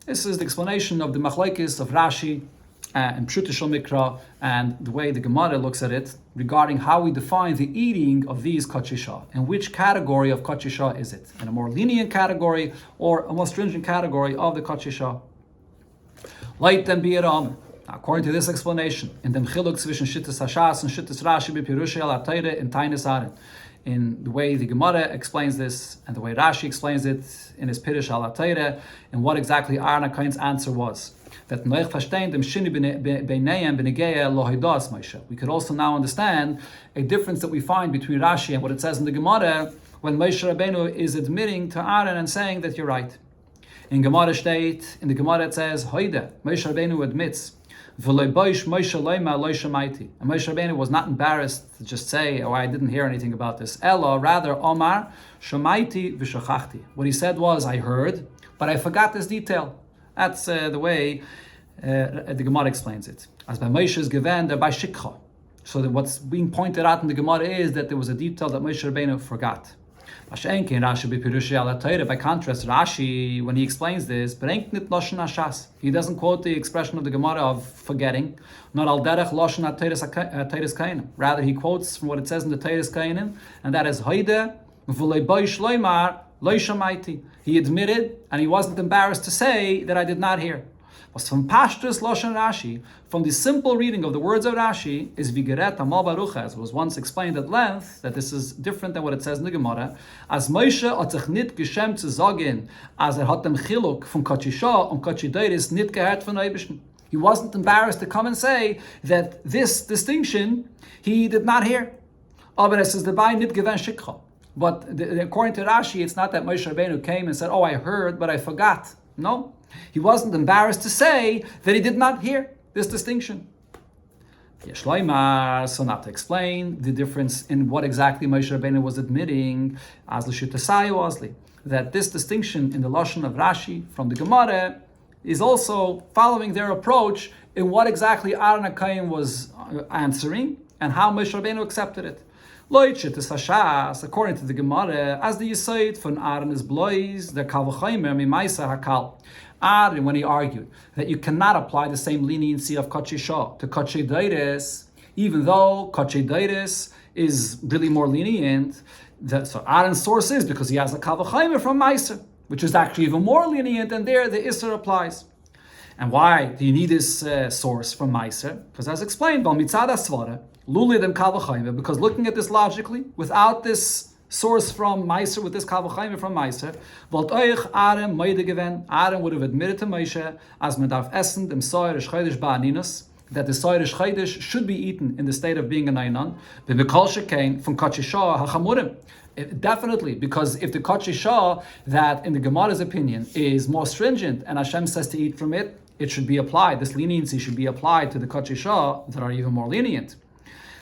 This is the explanation of the machlekes of Rashi and Pshuta Shel Mikra, and the way the Gemara looks at it regarding how we define the eating of these kachi shah. In which category of kachi shah is it? In a more lenient category or a more stringent category of the kachi shah? Light and bi'eram. According to this explanation, in the chiluk zwischen shittas hashas and shittas Rashi b'pirushei al Torah in Tainis Aaron, in the way the Gemara explains this and the way Rashi explains it in his Pirush al Torah, and what exactly Aaron HaKohen's answer was. That Noach verstehen dem Shini b'neihem b'negeya lo hidas Moshe. We could also now understand a difference that we find between Rashi and what it says in the Gemara when Moshe Rabbeinu is admitting to Aaron and saying that you're right. In Gemara state, in the Gemara it says, Hoide, Moshe Rabbeinu admits, V'loi boish Moshe loima lo shamaiti. And Moshe Rabbeinu was not embarrassed to just say, oh, I didn't hear anything about this. Ella, rather, Omar, shamaiti v'shachachti. What he said was, I heard, but I forgot this detail. That's the way the Gemara explains it. As by Moshe's given, by shikha. So that what's being pointed out in the Gemara is that there was a detail that Moshe Rabbeinu forgot. By contrast, Rashi, when he explains this, he doesn't quote the expression of the Gemara of forgetting. Rather, he quotes from what it says in the Teres Kainim, and that is he admitted, and he wasn't embarrassed to say that I did not hear. Was from Pashtus Loshan Rashi, from the simple reading of the words of Rashi, is Vigeret Amal Baruch, as was once explained at length, that this is different than what it says in the Gemara. As Moshe hat sich nit geshemt zu sagen, as hat dem Chiluk von Kachi Shah und Kachi Deiris nit gehört von Eibischen. He wasn't embarrassed to come and say that this distinction he did not hear. Aber es ist dabei nicht gewesen Shikha. But according to Rashi, it's not that Moshe Rabbeinu came and said, "Oh, I heard, but I forgot." No, he wasn't embarrassed to say that he did not hear this distinction. So now to explain the difference in what exactly Moshe Rabbeinu was admitting, that this distinction in the Lashon of Rashi from the Gemara is also following their approach in what exactly Aaron HaKohen was answering and how Moshe Rabbeinu accepted it. According to the Gemara, as the Yisayid von Aaron is blois, the Kavachaymer mimaisa hakal. Aaron, when he argued that you cannot apply the same leniency of Kotche Shah to Kotche Dairis, even though Kotche Dairis is really more lenient, so Aaron's source is because he has a Kavachaymer from Meiser, which is actually even more lenient, and there the Isser applies. And why do you need this source from Meiser? Because as explained, because looking at this logically, without this source from Meiser, with this Kavachaymer from Meiser, Aaron would have admitted to Moshe, as medaf essen dem soirish chaydish ba'aninus, that the soirish chaydish should be eaten in the state of being an einan, b'mikol shekain from Kotche Shah hachamurim. Definitely, because if the Kotche Shah, that in the Gemara's opinion is more stringent, and Hashem says to eat from it, it should be applied. This leniency should be applied to the Kotche Shah that are even more lenient.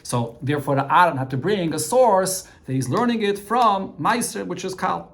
So therefore, the Aaron had to bring a source that he's learning it from Meiser, which is Kal.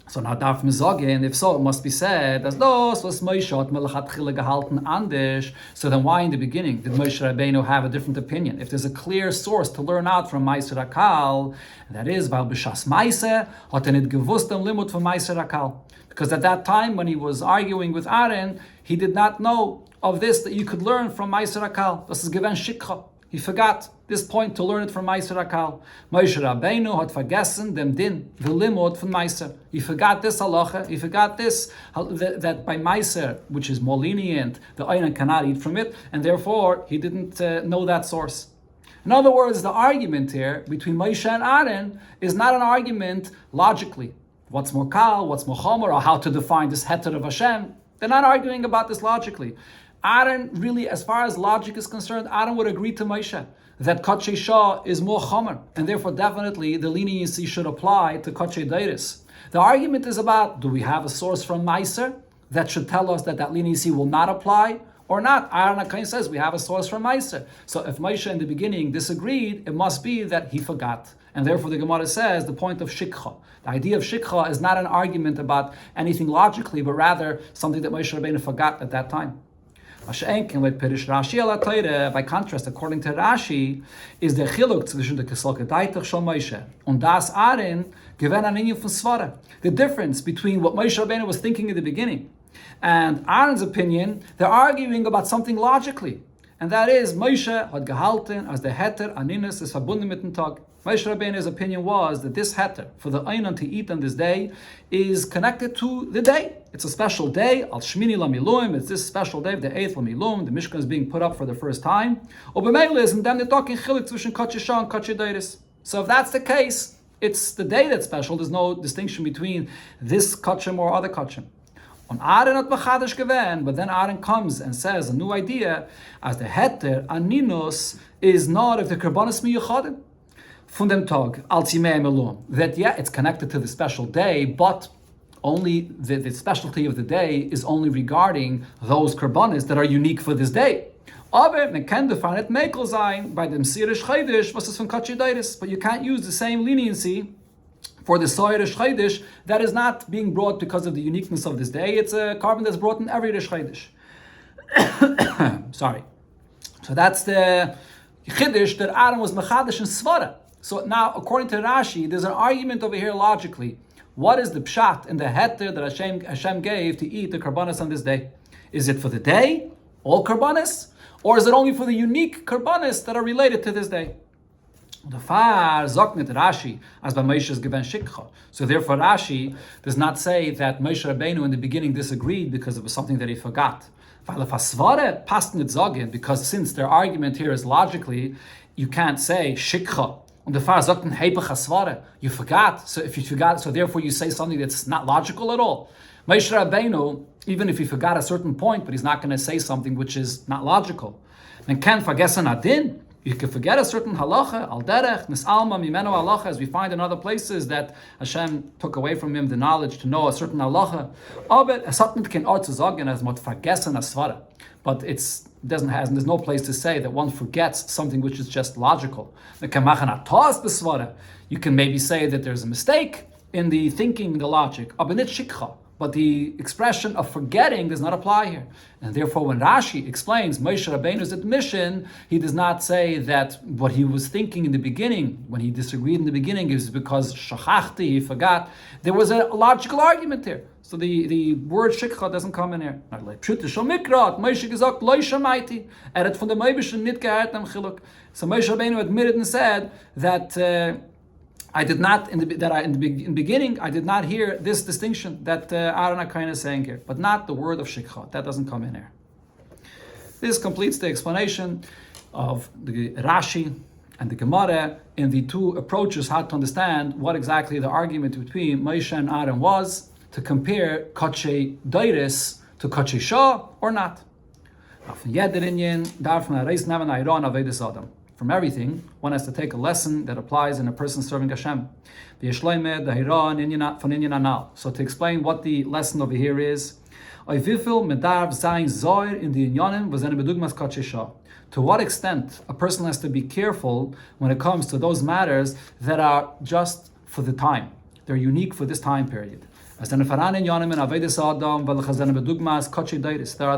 So now darf man sagen, if so, it must be said, as los was Moshe hat melachatchila gehalten anders. So then why in the beginning did Moshe Rabbeinu have a different opinion? If there's a clear source to learn out from Meiser Hakal, that is, weil b'shas Meiser hat nicht gewusst am limud from Meiser Hakal. Because at that time, when he was arguing with Aaron, he did not know of this, that you could learn from Meiser Hakal. Das ist given Shikha. He forgot this point to learn it from Meiser Hakal. Moshe Rabbeinu hat vergessen dem din, the limud from Meiser. He forgot this halacha. He forgot this, that by Meiser, which is more lenient, the Einan cannot eat from it, and therefore he didn't know that source. In other words, the argument here between Moshe and Aaron is not an argument logically. What's more kal, what's more chomer, or how to define this heter of Hashem. They're not arguing about this logically. Aaron really, as far as logic is concerned, Aaron would agree to Moshe that Kotche Shah is more chomer, and therefore definitely the leniency should apply to Kotche Dairis. The argument is about, do we have a source from Meiser that should tell us that leniency will not apply or not? Aaron HaKohen says we have a source from Meiser. So if Moshe in the beginning disagreed, it must be that he forgot. And therefore the Gemara says the point of Shikha. The idea of Shikha is not an argument about anything logically, but rather something that Moshe Rabbeinu forgot at that time. By contrast, according to Rashi, is der Chiluk zwischen der Kesalke Deitach shel Moshe und das Aaron given an inyan von Svara. The difference between what Moshe Rabbeinu was thinking in the beginning and Aaron's opinion, they're arguing about something logically, and that is Moshe hat gehalten as der Heter aninus is verbunden mit dem Tag. Moshe Rabbeinu's opinion was that this heter for the einan to eat on this day is connected to the day. It's a special day, al Shmini lamiluim. It's this special day of the 8th lamiluim. The Mishkan is being put up for the first time. And then they're talking chilik zwischen Kotche Shah and Kotche Dairis. So if that's the case, it's the day that's special. There's no distinction between this kotchem or other kotchem. On Aaron at machadish gewen, but then Aaron comes and says a new idea, as the heter aninus is not of the karbanis miyuchadim. Von dem Tag, als Yimei Melum, that it's connected to the special day, but only the specialty of the day is only regarding those karbanis that are unique for this day. Aber man kann define it mekel sein by dem Sirish Chaydish, was is von Kotche Dairis, but you can't use the same leniency for the Soirish Chaydish that is not being brought because of the uniqueness of this day. It's a carbon that's brought in every Rish Chaydish. Sorry. So that's the Chiddish that Aaron was mechadish in Svara. So now, according to Rashi, there's an argument over here logically. What is the pshat in the heter that Hashem gave to eat the karbanis on this day? Is it for the day, all karbanis, or is it only for the unique karbanis that are related to this day? The far zoknet Rashi as by Moshe's given shikha. So therefore, Rashi does not say that Moshe Rabbeinu in the beginning disagreed because it was something that he forgot. Because since their argument here is logically, you can't say shikha. Und the far zokten hebach hasvara. You forgot. So if you forgot, so therefore you say something that's not logical at all. Moshe Rabbeinu even if he forgot a certain point, but he's not going to say something which is not logical. And can vergessen adin. You can forget a certain halacha, al derech, nisalma mimeno halacha, as we find in other places that Hashem took away from him the knowledge to know a certain halacha. Aber es hat nicht kein Ort zu sagen, as mot vergessen as svara. But there's no place to say that one forgets something which is just logical. You can maybe say that there's a mistake in the thinking, the logic, aber nicht shikha. But the expression of forgetting does not apply here. And therefore, when Rashi explains Moshe Rabbeinu's admission, he does not say that what he was thinking in the beginning, when he disagreed in the beginning, is because shachachti, he forgot. There was a logical argument there. So the word shikha doesn't come in here. Moshe gesagt, lo shamaiti. Von der Meibischen nicht gehört am Chiluk. So Moshe Rabbeinu admitted and said that I did not in the beginning. I did not hear this distinction that Aaron HaKohen is saying here, but not the word of shikha. That doesn't come in here. This completes the explanation of the Rashi and the Gemara in the two approaches how to understand what exactly the argument between Moshe and Aaron was to compare Kotche Deiris to Kotche Shah or not. From everything, one has to take a lesson that applies in a person serving Hashem. So to explain what the lesson over here is, to what extent a person has to be careful when it comes to those matters that are just for the time. They're unique for this time period. There are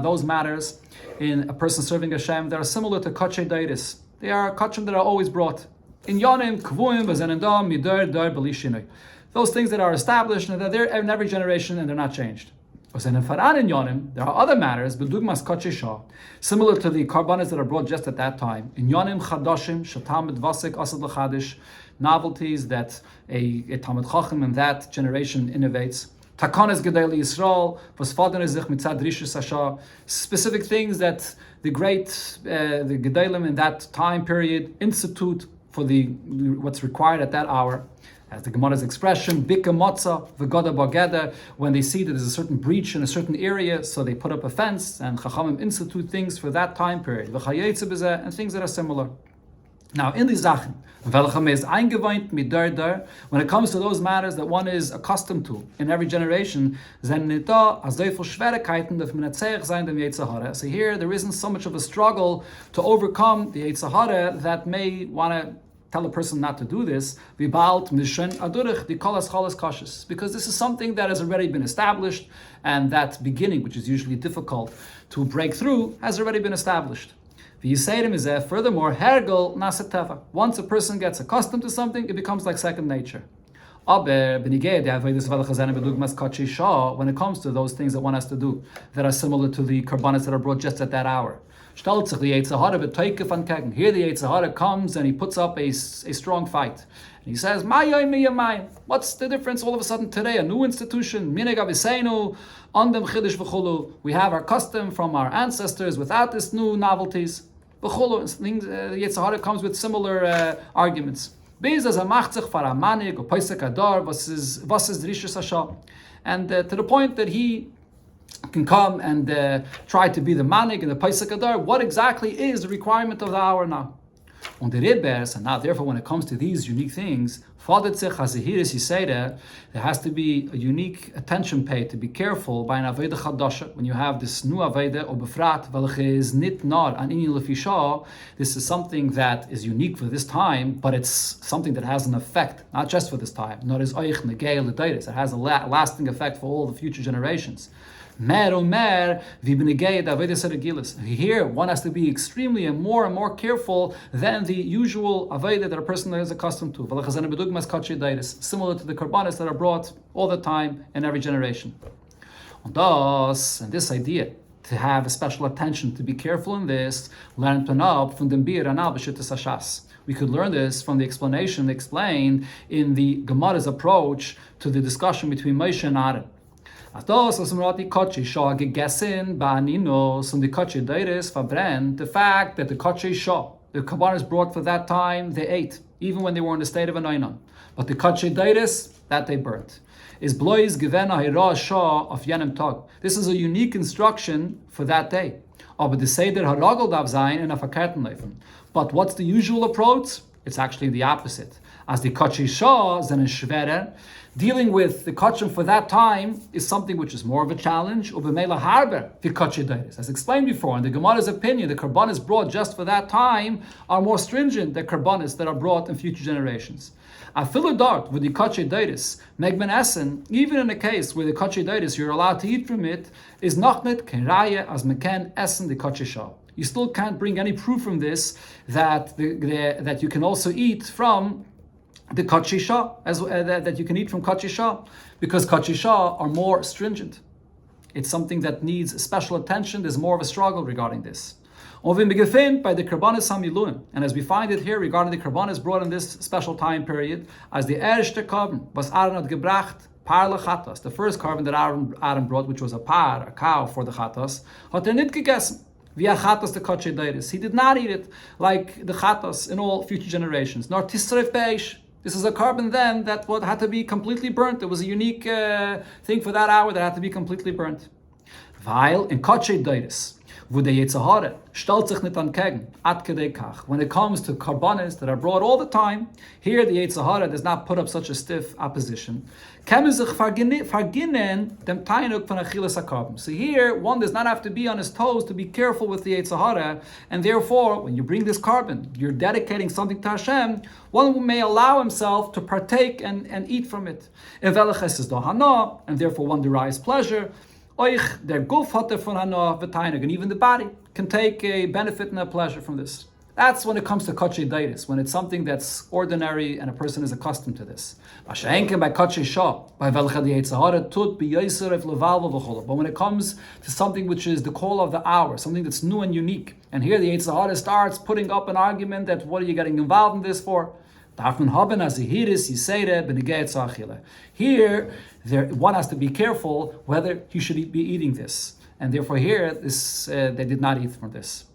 those matters in a person serving Hashem that are similar to Kotche Deiris. They are kachim that are always brought. In Yonim, Kvuim, Vazenendam, Midar, Dar, Belishinoi. Those things that are established and that they're in every generation and they're not changed. In Yonim, there are other matters, Bedugmas Kotche Shah, similar to the karbanas that are brought just at that time. In Yonim, Chadashim, Shatam, Vasik, Asad L'Chadish, novelties that a Talmud Chacham in that generation innovates. Takanas Gedali Yisrael, Vasfaden Ezich Mitzad Rishus Hasha, specific things that the Gedalim in that time period institute for what's required at that hour. As the Gemara's expression, Bika Motza, V'goda Bageda, when they see that there's a certain breach in a certain area, so they put up a fence, and Chachamim institute things for that time period, and things that are similar. Now, in these Sachen, when it comes to those matters that one is accustomed to in every generation, so here there isn't so much of a struggle to overcome the Yetzer Hara that may want to tell a person not to do this, because this is something that has already been established, and that beginning, which is usually difficult to break through, has already been established. Furthermore, hergel nasateva. Once a person gets accustomed to something, it becomes like second nature. When it comes to those things that one has to do that are similar to the karbanas that are brought just at that hour. Here the Yetzer Hara comes and he puts up a strong fight. And he says, what's the difference all of a sudden today? A new institution, we have our custom from our ancestors without this new novelties. Yetzer Hara comes with similar arguments. And to the point that he can come and try to be the manig and the Pesach Adar, what exactly is the requirement of the hour now? On the Ribbers, and now therefore when it comes to these unique things, there has to be a unique attention paid to be careful by an Aveda Chadasha. When you have this new Aveda, or Befrat, is nit nar an inyan lefisha, this is something that is unique for this time, but it's something that has an effect, not just for this time, not as oich negei l'deiris, it has a lasting effect for all the future generations. Here, one has to be extremely and more careful than the usual aveda that a person is accustomed to. Similar to the karbanas that are brought all the time in every generation. And this idea to have a special attention, to be careful in this, we could learn this from the explanation explained in the Gemara's approach to the discussion between Moshe and Aaron. The fact that the Kotche Shah, the Kabbalah brought for that time, they ate, even when they were in the state of an Einon. But the Kotche Deiris, that they burnt. is blois gevena hira shah of yenem tag. This is a unique instruction for that day. Aber the seder haragel dav zayin and afakerten leifen. But what's the usual approach? It's actually the opposite. As the kachi shah zenen shverer, dealing with the kachim for that time is something which is more of a challenge. Ubemela harber the kachi deiris. As explained before, in the Gemara's opinion, the karbanis brought just for that time are more stringent than karbanis that are brought in future generations. Afilu dart with the kachi deiris, megben essen, even in a case where the kachi deiris you're allowed to eat from it, is nachnet kenraya as meken essen the kachi shah. You still can't bring any proof from this that that you can also eat from the kachisha, that you can eat from kachisha, because kachisha are more stringent. It's something that needs special attention. There's more of a struggle regarding this. By the karbanis hamiluim, and as we find it here regarding the karbanis brought in this special time period, as the erste carbon was Aaron had gebracht, parle chatas, the first carbon that Aaron brought, which was a cow for the chatas, hat nit gegessen. Via chatas the kache deiris. He did not eat it like the chatas in all future generations. Nor tisref beish. This is a carbon then that had to be completely burnt. It was a unique thing for that hour that had to be completely burnt. Weil in kache deiris, wo der Yetzirah stellt sich nicht ankegen, ad kedei kach. When it comes to karbanis that are brought all the time, here the Yetzirah does not put up such a stiff opposition. Kemen sich verginnen dem tainuk von achilas hakarbon. So here, one does not have to be on his toes to be careful with the Yetzirah, and therefore, when you bring this carbon, you're dedicating something to Hashem, one may allow himself to partake and eat from it. And therefore one derives pleasure. Der Guf hat von Hana v'tainig, and even the body can take a benefit and a pleasure from this. That's when it comes to kache deiris, when it's something that's ordinary and a person is accustomed to this. By kache shah, by velcha the Yetzirah tut b'yosef levalva v'chola. But when it comes to something which is the call of the hour, something that's new and unique, and here the Yetzirah starts putting up an argument that what are you getting involved in this for? Here, one has to be careful whether he should be eating this, and therefore here, they did not eat from this.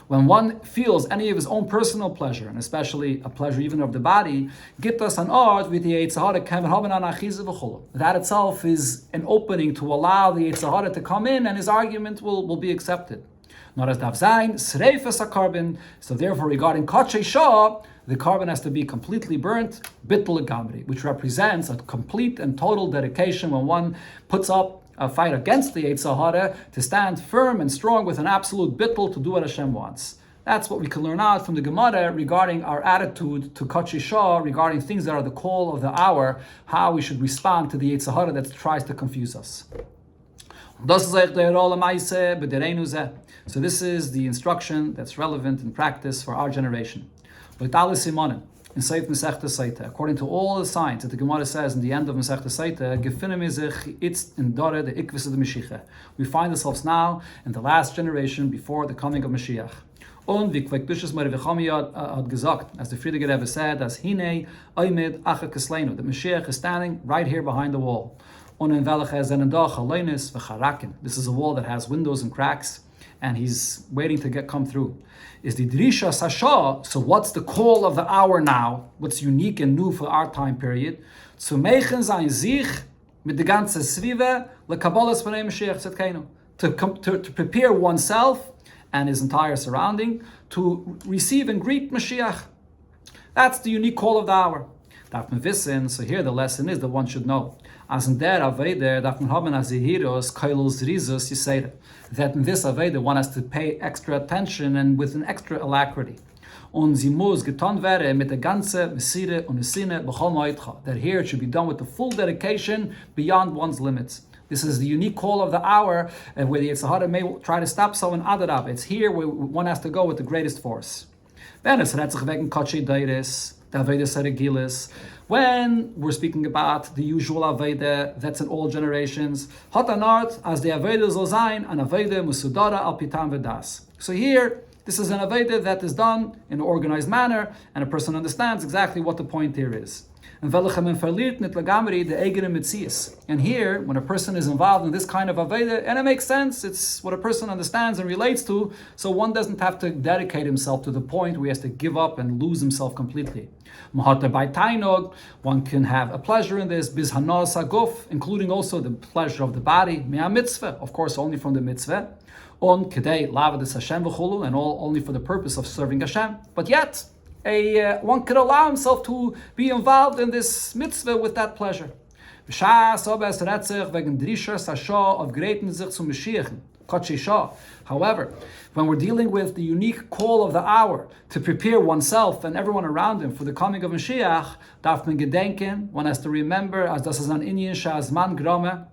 When one feels any of his own personal pleasure, and especially a pleasure even of the body, that itself is an opening to allow the Yetzirah to come in, and his argument will be accepted. Not as dav zayin, sreifas a carbon. So therefore, regarding kache shah, the carbon has to be completely burnt, bittul gamri, which represents a complete and total dedication when one puts up a fight against the Yetzirah to stand firm and strong with an absolute bittul to do what Hashem wants. That's what we can learn out from the Gemara regarding our attitude to kache shah, regarding things that are the call of the hour, how we should respond to the Yetzirah that tries to confuse us. So this is the instruction that's relevant in practice for our generation. According to all the signs that the Gemara says in the end of Masechta Saita, we find ourselves now in the last generation before the coming of Mashiach. Und wie Kvekdushas Marivachami had gesagt, as the Friedrich Rebbe said, as Hine Aymed Acha Kesleinu, the Mashiach is standing right here behind the wall. This is a wall that has windows and cracks, and he's waiting to come through. Is the Drisha Sasha, so what's the call of the hour now? What's unique and new for our time period? Zu meichen sein sich mit der ganze Svive lekabbalas b'nei Mashiach tzedkeinu. To prepare oneself and his entire surrounding to receive and greet Mashiach. That's the unique call of the hour. So here the lesson is that one should know. As in der Aveda, that in this Aveda one has to pay extra attention and with an extra alacrity. That here it should be done with the full dedication beyond one's limits. This is the unique call of the hour, where the Yetzirah may try to stop someone adarab. It's here where one has to go with the greatest force. When we're speaking about the usual Aveda, that's in all generations. Hatanart as the Aveda Zozain and Aveda Musudara al Pitam Vedas. So here, this is an Aveda that is done in an organized manner, and a person understands exactly what the point here is. And here, when a person is involved in this kind of Aveda, and it makes sense, it's what a person understands and relates to, so one doesn't have to dedicate himself to the point where he has to give up and lose himself completely. One can have a pleasure in this, including also the pleasure of the body, of course only from the mitzvah, and all only for the purpose of serving Hashem. But yet, one could allow himself to be involved in this mitzvah with that pleasure. However, when we're dealing with the unique call of the hour to prepare oneself and everyone around him for the coming of Mashiach, one has to remember, as das ist an Inyan shazman grame,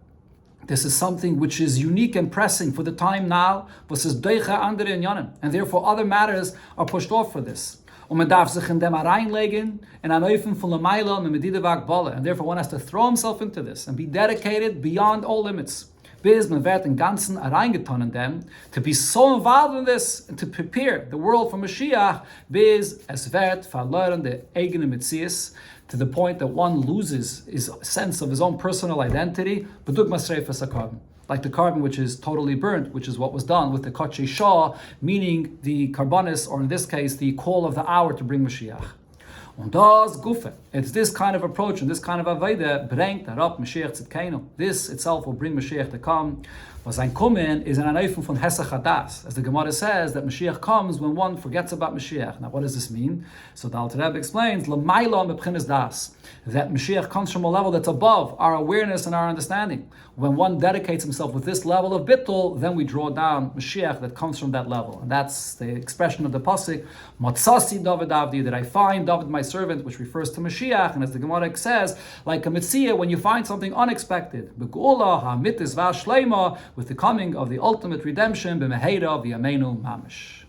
this is something which is unique and pressing for the time now, and therefore other matters are pushed off for this. And therefore one has to throw himself into this and be dedicated beyond all limits. To be so involved in this and to prepare the world for Mashiach, to the point that one loses his sense of his own personal identity, like the carbon which is totally burnt, which is what was done with the Koche Shah, meaning the carbonis, or in this case, the call of the hour to bring Mashiach. It's this kind of approach and this kind of Aveda bringt herab Mashiach Tzidkenu. This itself will bring Mashiach to come. Was ein Kommen is an Aneifen von Hesach Hadas. As the Gemara says, that Mashiach comes when one forgets about Mashiach. Now what does this mean? So the Alter Rebbe explains, L'mayla mebchinas das, that Mashiach comes from a level that's above our awareness and our understanding. When one dedicates himself with this level of bittul, then we draw down Mashiach that comes from that level. And that's the expression of the pasuk, Matzasi David Avdi, that I find David my servant, which refers to Mashiach. And as the Gemara says, like a mitzvah, when you find something unexpected, Begula ha-mitis va-shleima, with the coming of the ultimate redemption, b'meheira v'yameinu mamish.